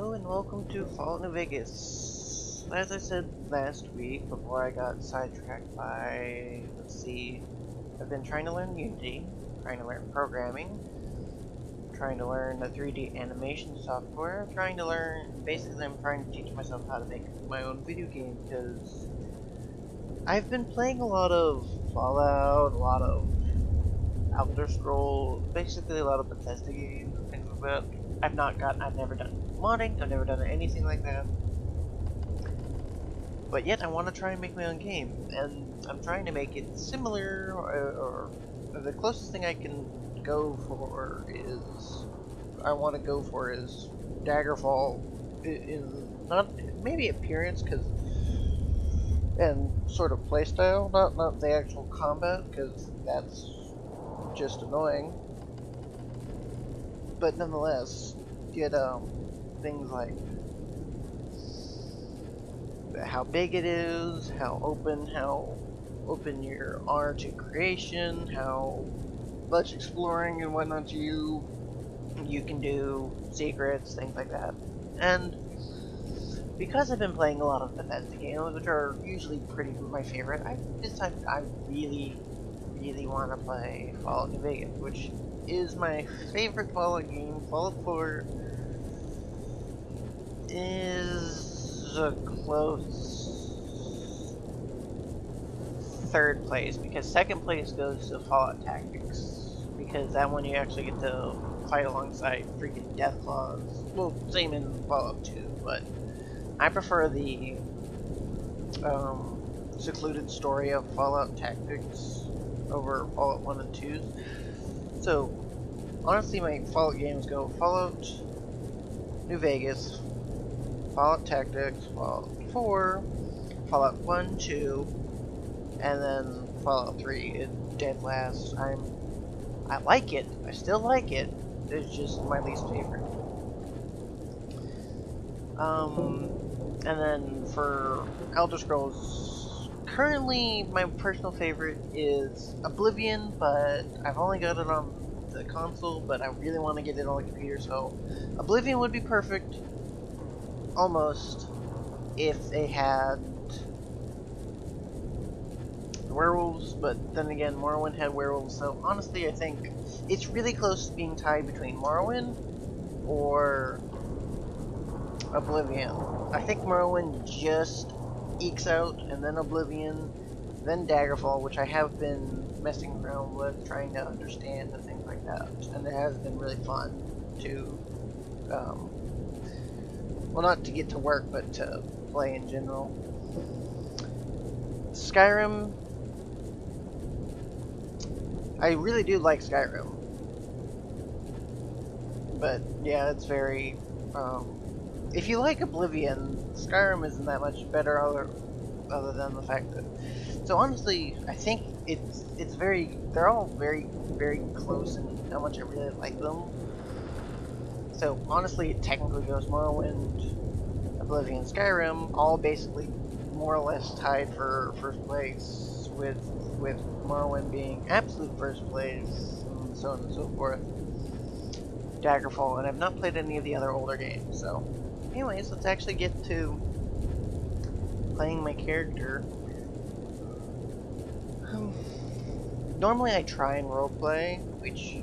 Hello and welcome to Fallout New Vegas. As I said last week, before I got sidetracked by, I've been trying to learn Unity, trying to learn programming, trying to learn the 3D animation software, basically I'm trying to teach myself how to make my own video game, because I've been playing a lot of Fallout, a lot of Elder Scrolls, basically a lot of Bethesda games and things like that. I've never done modding, I've never done anything like that. But yet I want to try and make my own game, and I'm trying to make it similar, or the closest thing I can go for is, Daggerfall in not maybe appearance, and sort of playstyle, not the actual combat, because that's just annoying. But nonetheless, get things like how big it is, how open you are to creation, how much exploring and whatnot you can do, secrets, things like that. And because I've been playing a lot of Bethesda games, which are usually pretty my favorite, I decided I really want to play Fallout New Vegas, which is my favorite Fallout game. Fallout 4 is a close third place, because second place goes to Fallout Tactics, because that one you actually get to fight alongside freaking Deathclaws. Well, same in Fallout 2, but I prefer the secluded story of Fallout Tactics over Fallout 1 and 2. So, honestly, my Fallout games go Fallout New Vegas, Fallout Tactics, Fallout 4, Fallout 1, 2, and then Fallout 3 is dead last. I like it. I still like it. It's just my least favorite. And then for Elder Scrolls, currently my personal favorite is Oblivion, but I've only got it on the console, but I really want to get it on the computer, so Oblivion would be perfect, almost, if they had werewolves, but then again, Morrowind had werewolves, so honestly I think it's really close to being tied between Morrowind or Oblivion. I think Morrowind just ekes out, and then Oblivion, then Daggerfall, which I have been messing around with, trying to understand and things like that, and it has been really fun to, well, not to get to work, but to play in general. Skyrim, I really do like Skyrim, but yeah, it's very, if you like Oblivion, Skyrim isn't that much better other than the fact that, so honestly, I think they're all very, very close in how much I really like them. So honestly, it technically goes Morrowind, Oblivion, Skyrim, all basically more or less tied for first place, with Morrowind being absolute first place, and so on and so forth. Daggerfall, and I've not played any of the other older games, so anyways, let's actually get to playing my character. Normally I try and roleplay, which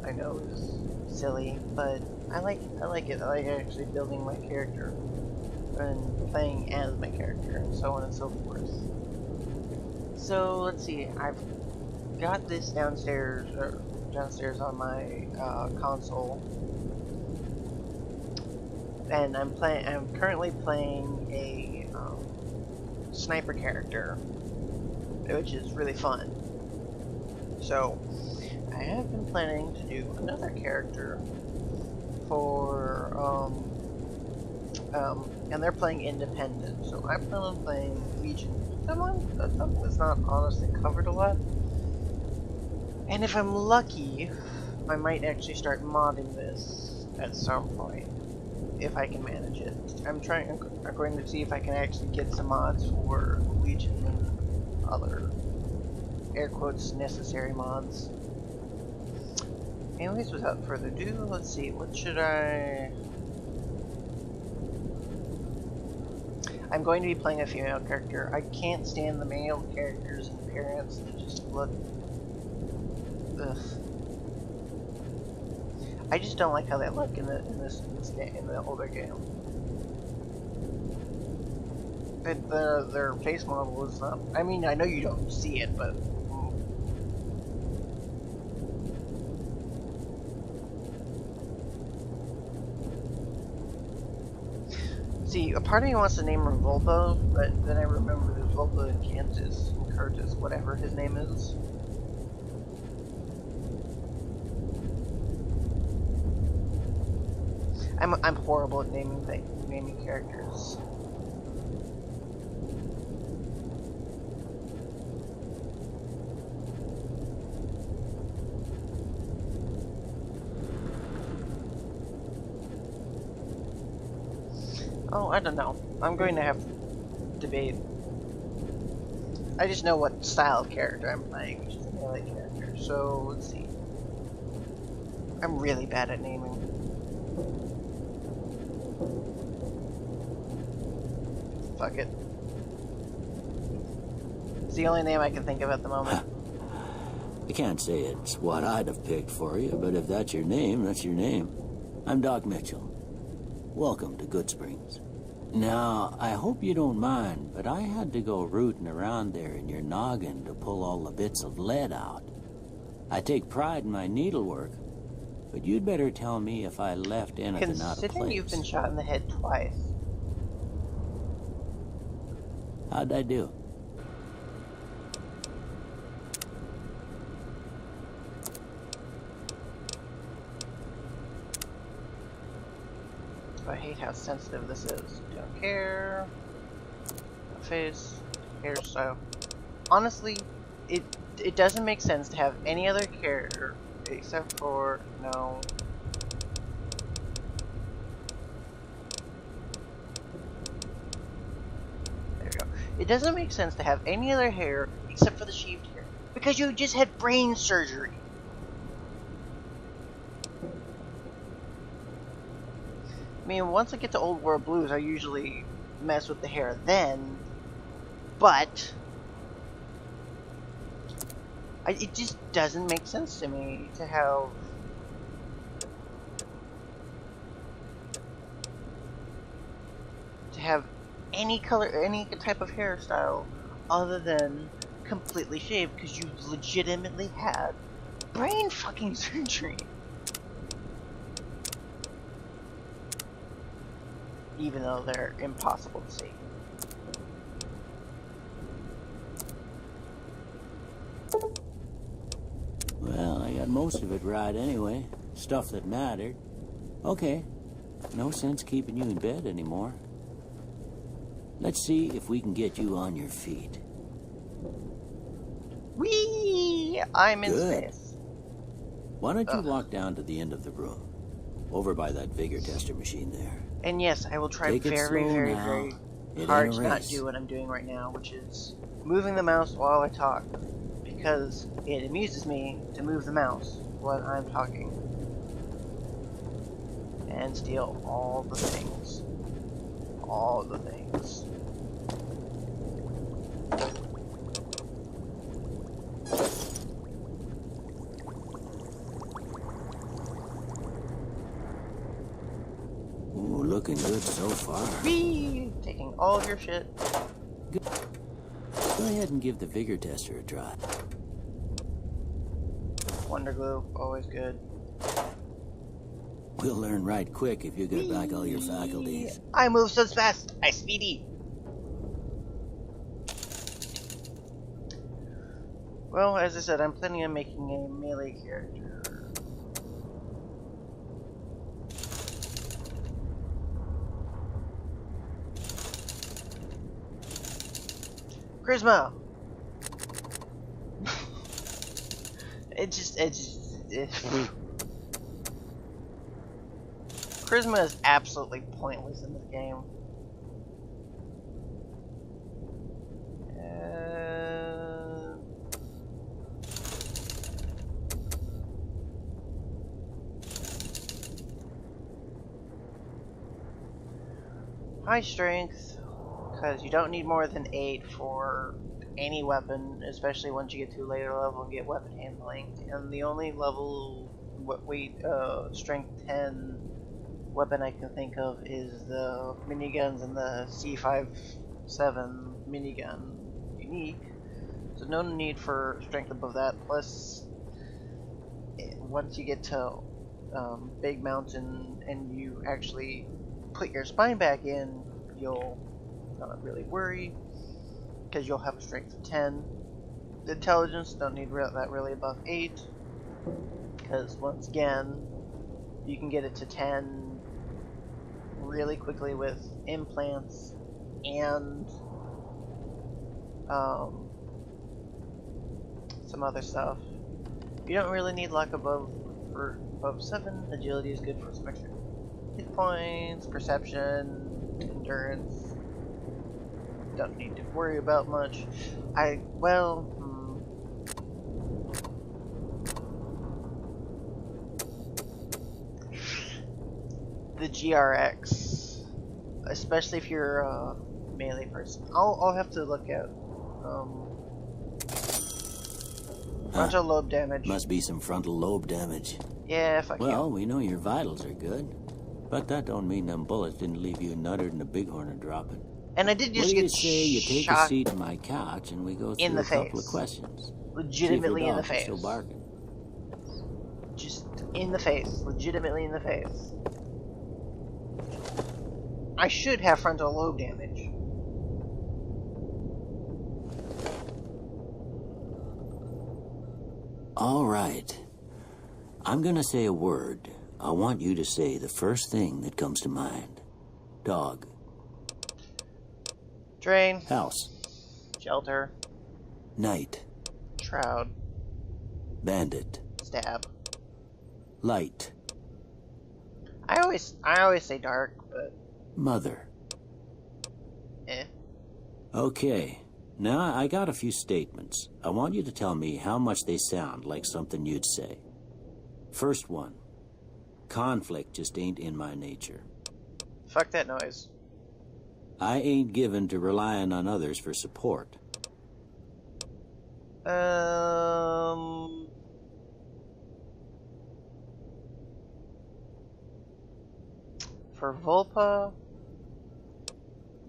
I know is silly, but I like it. I like actually building my character and playing as my character, and so on and so forth. So let's see, I've got this downstairs on my console, and I'm currently playing a sniper character, which is really fun. So I have been planning to do another character for and they're playing independent, so I plan on playing Legion. That's not honestly covered a lot, and if I'm lucky, I might actually start modding this at some point, if I can manage it. I'm going to see if I can actually get some mods for Legion and other, air quotes, necessary mods. Anyways, without further ado, let's see, what should I I'm going to be playing a female character. I can't stand the male characters in appearance. They just look... Ugh. I just don't like how they look in this game, in the older game. Their face model is not... I mean, I know you don't see it, but... See, a part of me wants to name her Volpo, but then I remember there's Volpo and Kansas, and Curtis, whatever his name is. I'm horrible at naming characters. Oh, I don't know. I'm going to have to debate. I just know what style of character I'm playing, which is a melee character. So, let's see. I'm really bad at naming. Fuck it. It's the only name I can think of at the moment. I can't say it's what I'd have picked for you, but if that's your name, that's your name. I'm Doc Mitchell. Welcome to Goodsprings. Now, I hope you don't mind, but I had to go rooting around there in your noggin to pull all the bits of lead out. I take pride in my needlework, but you'd better tell me if I left anything out of place. Considering you've been shot in the head twice. How'd I do? I hate how sensitive this is. Don't care. Face. Hairstyle. Honestly, it doesn't make sense to have any other character except for no. There we go. It doesn't make sense to have any other hair except for the shaved hair because you just had brain surgery. I mean, once I get to Old World Blues, I usually mess with the hair then, but it just doesn't make sense to me to have any color, any type of hairstyle other than completely shaved because you legitimately had brain fucking surgery. Even though they're impossible to see. Well, I got most of it right anyway. Stuff that mattered. Okay. No sense keeping you in bed anymore. Let's see if we can get you on your feet. Whee! I'm in space. Why don't you walk down to the end of the room? Over by that vigor tester machine there. And yes, I will try very hard to not do what I'm doing right now, which is moving the mouse while I talk. Because it amuses me to move the mouse when I'm talking. And steal all the things. All the things. Ooh, looking good so far. Whee! Taking all of your shit. Good. Go ahead and give the vigor tester a try. Wonder glue, always good. We'll learn right quick if you get back all your faculties. I move so fast, I speedy. Well, as I said, I'm planning on making a melee character. Charisma! Charisma is absolutely pointless in this game. High strength, Because you don't need more than 8 for any weapon, especially once you get to a later level and get weapon handling. And the only level, strength 10 weapon I can think of is the miniguns and the C57 minigun unique. So no need for strength above that. Plus, once you get to Big Mountain and you actually put your spine back in, you'll not really worry because you'll have a strength of 10. The intelligence, don't need that really above 8 because once again you can get it to 10 really quickly with implants and some other stuff. You don't really need luck above 7. Agility is good for some extra hit points, perception, endurance. Don't need to worry about much. The GRX, especially if you're a melee person. I'll have to look at frontal lobe damage. Must be some frontal lobe damage. Yeah, fuck you. Well, we know your vitals are good, but that don't mean them bullets didn't leave you nuttered and a bighorn dropping. And I did just get shot. What do you say you take a seat on my couch and we go through a couple of questions? Legitimately in the face. Still barking. Just in the face. Legitimately in the face. I should have frontal lobe damage. All right. I'm gonna say a word. I want you to say the first thing that comes to mind. Dog. Drain. House. Shelter. Night. Shroud. Bandit. Stab. Light. I always say dark, but Mother. eh. Okay. Now I got a few statements. I want you to tell me how much they sound like something you'd say. First one. Conflict just ain't in my nature. Fuck that noise. I ain't given to relying on others for support. For Volpa,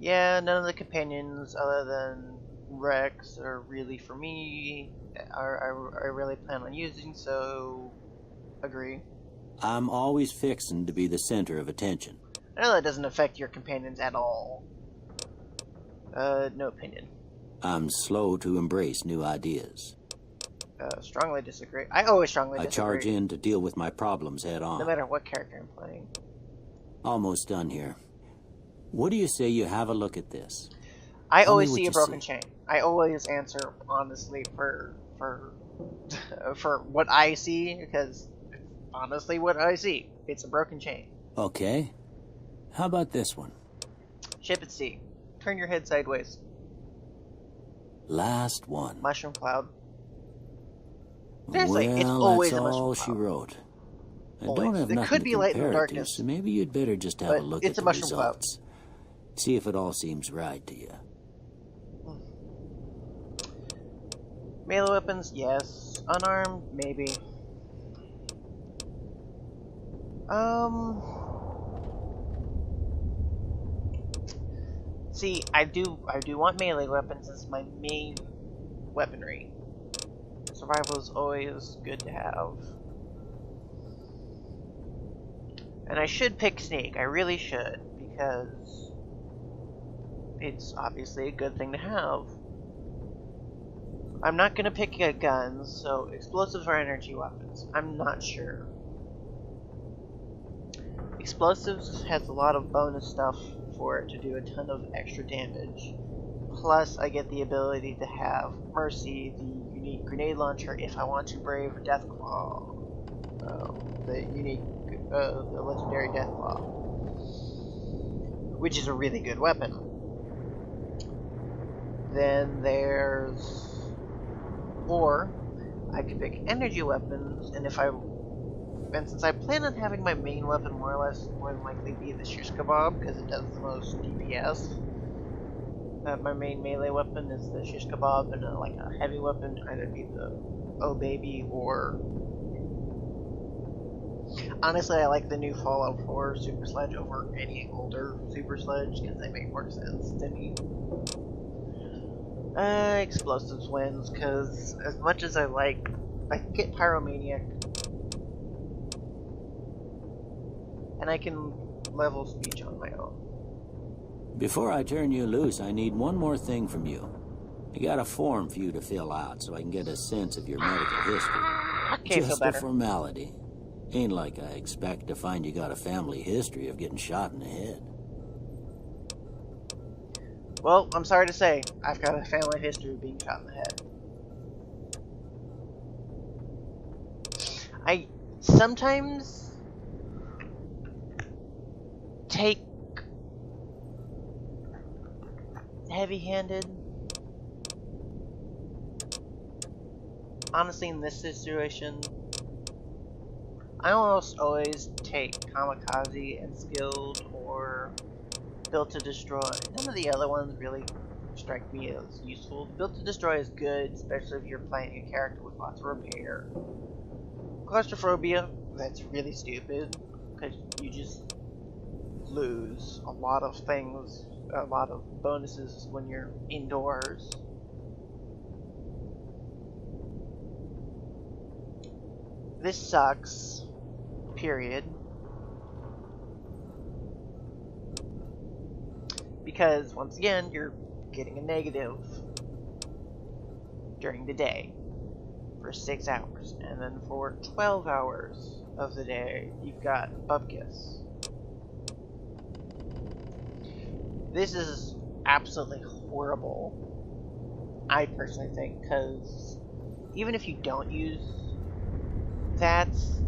yeah, none of the companions other than Rex are really for me. I really plan on using, so agree. I'm always fixin' to be the center of attention. I know that doesn't affect your companions at all. No opinion. I'm slow to embrace new ideas. Strongly disagree. I always strongly disagree. I charge in to deal with my problems head on. No matter what character I'm playing. Almost done here. What do you say you have a look at this? I always see a broken chain. I always answer honestly for for what I see, because honestly what I see. It's a broken chain. Okay. How about this one? Ship at sea. Turn your head sideways. Last one. Mushroom cloud. Seriously, well, it's always that's a mushroom all cloud. she wrote. I Always. don't have It nothing could to be light in the compare it to, darkness. so maybe you'd better just have But a look it's at a the mushroom cloud. results. See if it all seems right to you. Melee weapons, yes. Unarmed, maybe. See, I do want melee weapons as my main weaponry. Survival is always good to have. And I should pick Sneak, I really should, because it's obviously a good thing to have. I'm not gonna pick guns, so explosives or energy weapons. I'm not sure. Explosives has a lot of bonus stuff for it to do a ton of extra damage. Plus, I get the ability to have Mercy, the unique grenade launcher, if I want to brave Deathclaw. The legendary Deathclaw. Which is a really good weapon. Then there's... Or, I could pick energy weapons, and since I plan on having my main weapon more or less more than likely be the shish kebab, because it does the most DPS, My main melee weapon is the shish kebab, and like a heavy weapon either be the oh baby or honestly I like the new Fallout 4 Super Sledge over any older Super Sledge because they make more sense to me. Explosives wins because as much as I can get Pyromaniac and I can level speech on my own. Before I turn you loose, I need one more thing from you. I got a form for you to fill out so I can get a sense of your medical history. Okay, feel Just better. a formality. Ain't like I expect to find you got a family history of getting shot in the head. Well, I'm sorry to say, I've got a family history of being shot in the head. I sometimes take heavy-handed. Honestly, in this situation, I almost always take Kamikaze and Skilled or Built to Destroy. None of the other ones really strike me as useful. Built to Destroy is good, especially if you're playing a character with lots of repair. Claustrophobia, that's really stupid, because you just lose a lot of things, a lot of bonuses when you're indoors. This sucks, period. Because, once again, you're getting a negative during the day for 6 hours. And then for 12 hours of the day, you've got Bupkis. This is absolutely horrible, I personally think, because even if you don't use VATS,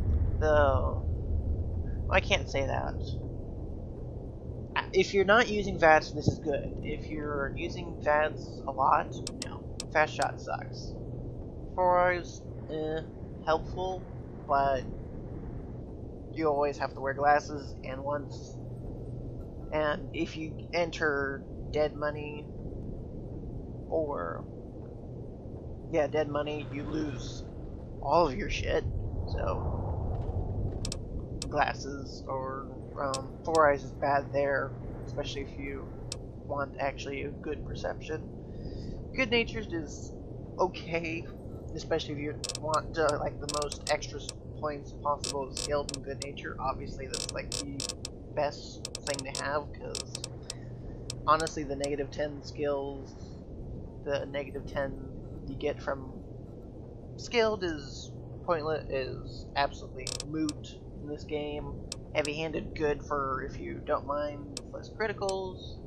I can't say that. If you're not using VATS, this is good. If you're using VATS a lot, no. Fast Shot sucks. 4 hours, helpful, but you always have to wear glasses, and if you enter Dead Money, Dead Money, you lose all of your shit, so glasses or 4 eyes is bad there, especially if you want actually a good perception. Good Natured is okay, especially if you want like the most extra points possible of Skilled and Good Nature. Obviously that's like the best thing to have, because honestly the -10 skills, the -10 you get from Skilled is pointless, is absolutely moot in this game. Heavy-handed good for if you don't mind less criticals.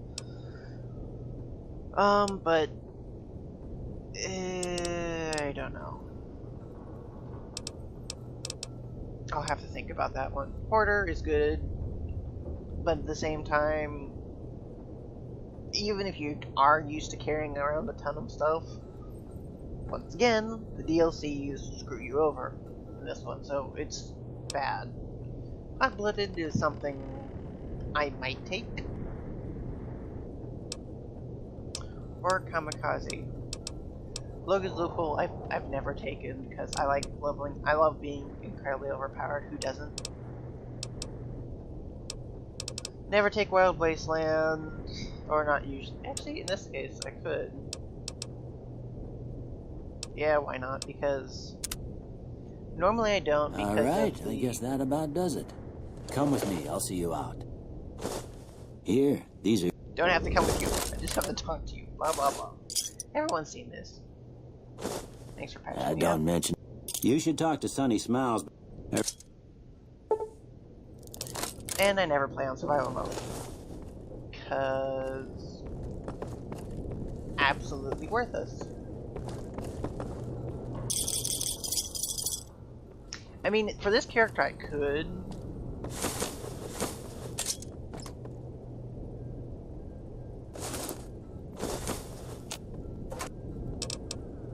But I don't know. I'll have to think about that one. Porter is good, but at the same time, even if you are used to carrying around a ton of stuff, once again, the DLCs screw you over in this one, so it's bad. Hot-Blooded is something I might take. Or Kamikaze. Logan's Loophole I've never taken because I like leveling. I love being incredibly overpowered. Who doesn't? Never take Wild Wasteland, or not usually. Actually, in this case, I could. Yeah, why not? Because normally I don't. Because Alright, I guess that about does it. Come with me, I'll see you out. Here, these are... Don't have to come with you. I just have to talk to you. Blah, blah, blah. Everyone's seen this. Thanks for patching me don't up. mention... You should talk to Sonny Smiles. And I never play on survival mode. Because... absolutely worthless. I mean, for this character I could...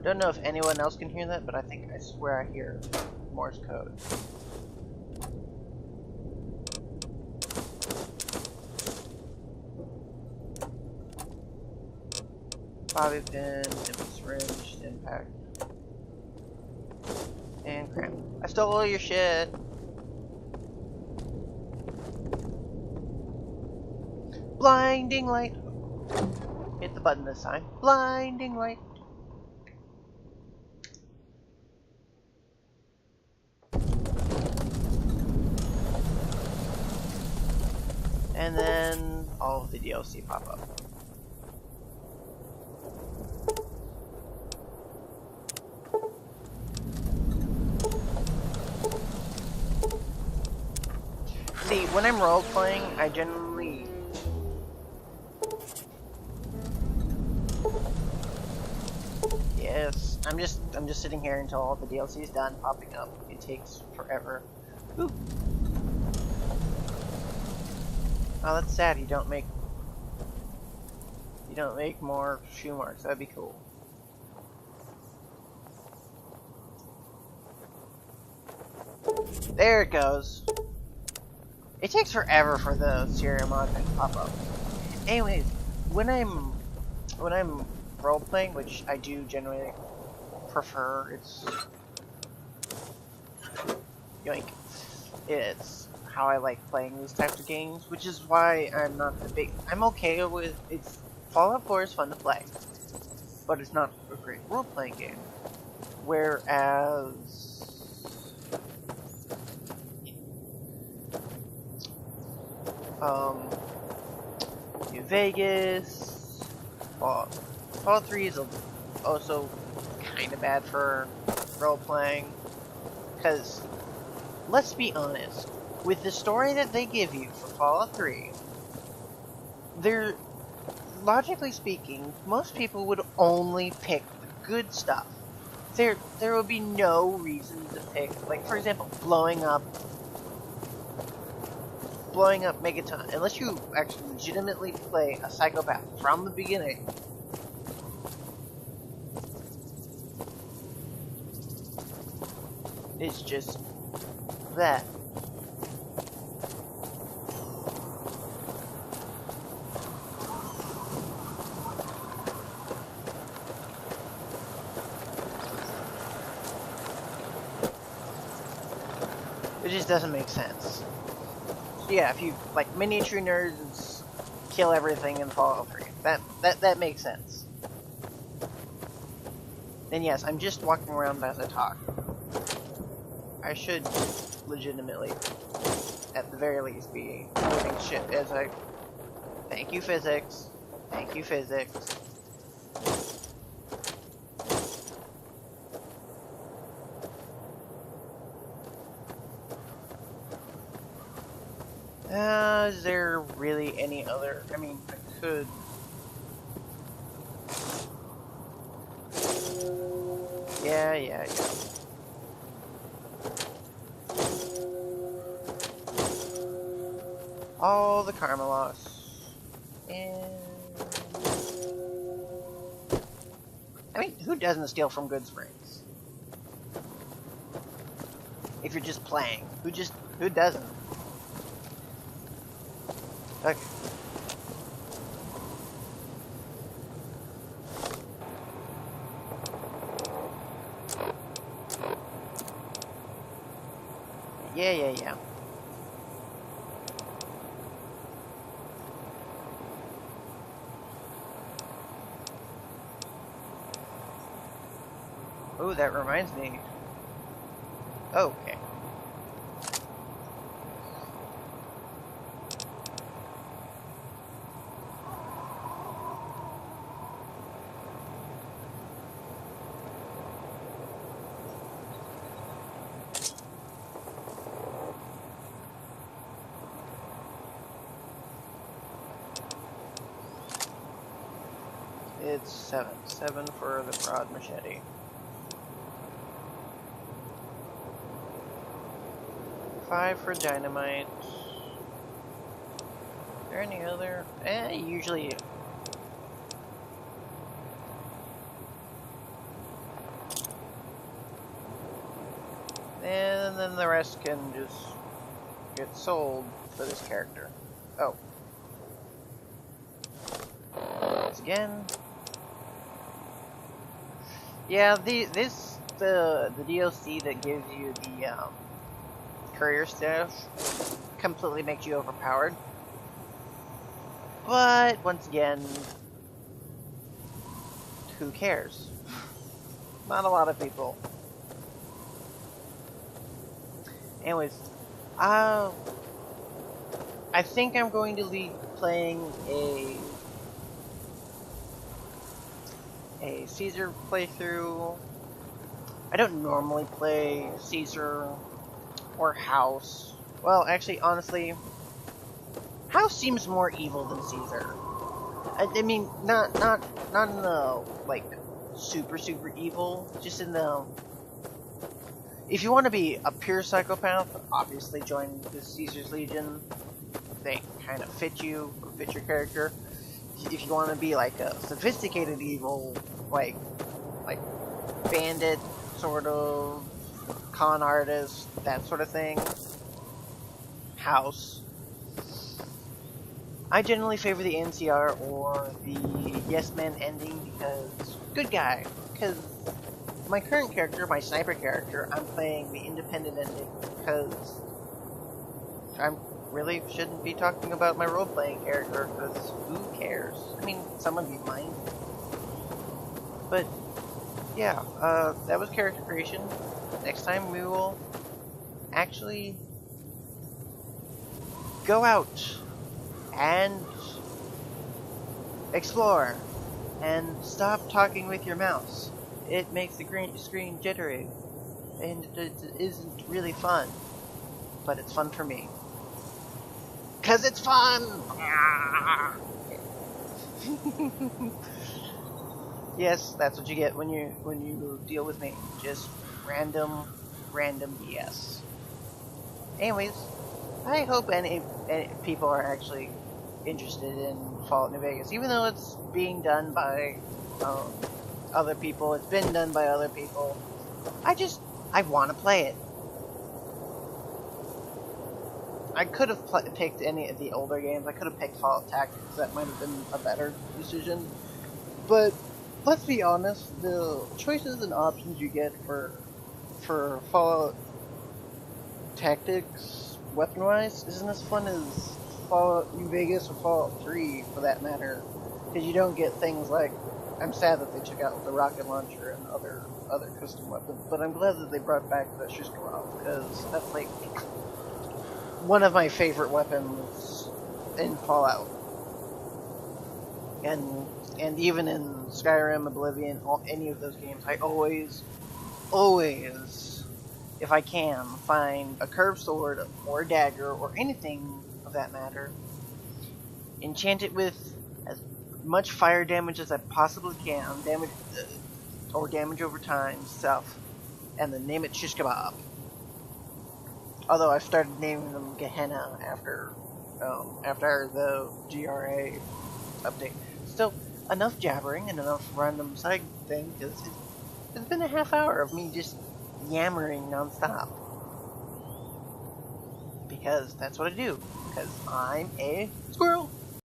Don't know if anyone else can hear that, but I swear I hear Morse code. bobby pin, empty syringe, impact, and crap. I stole all your shit. Blinding light. Hit the button this time. Blinding light. And then all of the DLC pop up. See, when I'm role playing, I generally yes, I'm just sitting here until all the DLC is done popping up. It takes forever. Ooh. Oh, that's sad. You don't make more shoe marks. That'd be cool. There it goes. It takes forever for the serial mod to pop up. Anyways, when I'm role playing, which I do generally prefer, it's yoink. It's how I like playing these types of games, which is why I'm not the big. I'm okay with it's. Fallout 4 is fun to play, but it's not a great role playing game. Whereas New Vegas, Fallout 3 is also kind of bad for role playing, because let's be honest, with the story that they give you for Fallout 3, they're logically speaking, most people would only pick the good stuff. There would be no reason to pick, like for example, blowing up Megaton, unless you actually legitimately play a psychopath from the beginning. It's just that. It just doesn't make sense. So yeah, if you like miniature nerds kill everything in Fallout 3, that makes sense. And yes, I'm just walking around as I talk. I should legitimately, at the very least, be moving shit as I. Thank you, physics. Thank you, physics. Is there really any other? I mean, I could. Yeah. All the karma loss. And I mean, who doesn't steal from Good Springs? If you're just playing, who doesn't? Okay. Yeah. Oh, that reminds me. Oh, okay. It's 7. 7 for the broad machete. 5 for dynamite. Is there any other? Usually. And then the rest can just get sold for this character. Oh. Once again. Yeah, the DLC that gives you the courier staff completely makes you overpowered. But once again, who cares? Not a lot of people. Anyways, uh, I think I'm going to be playing a Caesar playthrough. I don't normally play Caesar or House. Well, actually, honestly, House seems more evil than Caesar. I mean, not in the like super evil, just in the. If you want to be a pure psychopath, obviously join the Caesar's Legion. They kind of fit you, fit your character. If you want to be like a sophisticated evil, like bandit, sort of con artist, that sort of thing, House. I generally favor the NCR or the Yes Man ending because good guy. Because my current character, my sniper character, I'm playing the independent ending because I really shouldn't be talking about my role-playing character because who cares? I mean, some of you might. But yeah, that was character creation. Next time we will actually go out and explore and stop talking with your mouse. It makes the green screen jittery and it isn't really fun, but it's fun for me. 'Cause it's fun! Yes, that's what you get when you deal with me. Just random BS. Anyways, I hope any people are actually interested in Fallout New Vegas, even though it's being done by other people. It's been done by other people. I want to play it. I could have picked any of the older games. I could have picked Fallout Tactics. That might have been a better decision. But let's be honest, the choices and options you get for Fallout Tactics, weapon-wise, isn't as fun as Fallout New Vegas or Fallout 3, for that matter. Because you don't get things like... I'm sad that they took out the rocket launcher and other custom weapons, but I'm glad that they brought back the Shishkarov, because that's like one of my favorite weapons in Fallout. And even in Skyrim, Oblivion, any of those games, I always, if I can, find a curved sword or a dagger or anything of that matter, enchant it with as much fire damage as I possibly can, damage over time stuff, and then name it Shish Kebab. Although I've started naming them Gehenna after the GRA update. Still, enough jabbering and enough random side thing, because it's been a half hour of me just yammering nonstop. Because that's what I do. Because I'm a squirrel.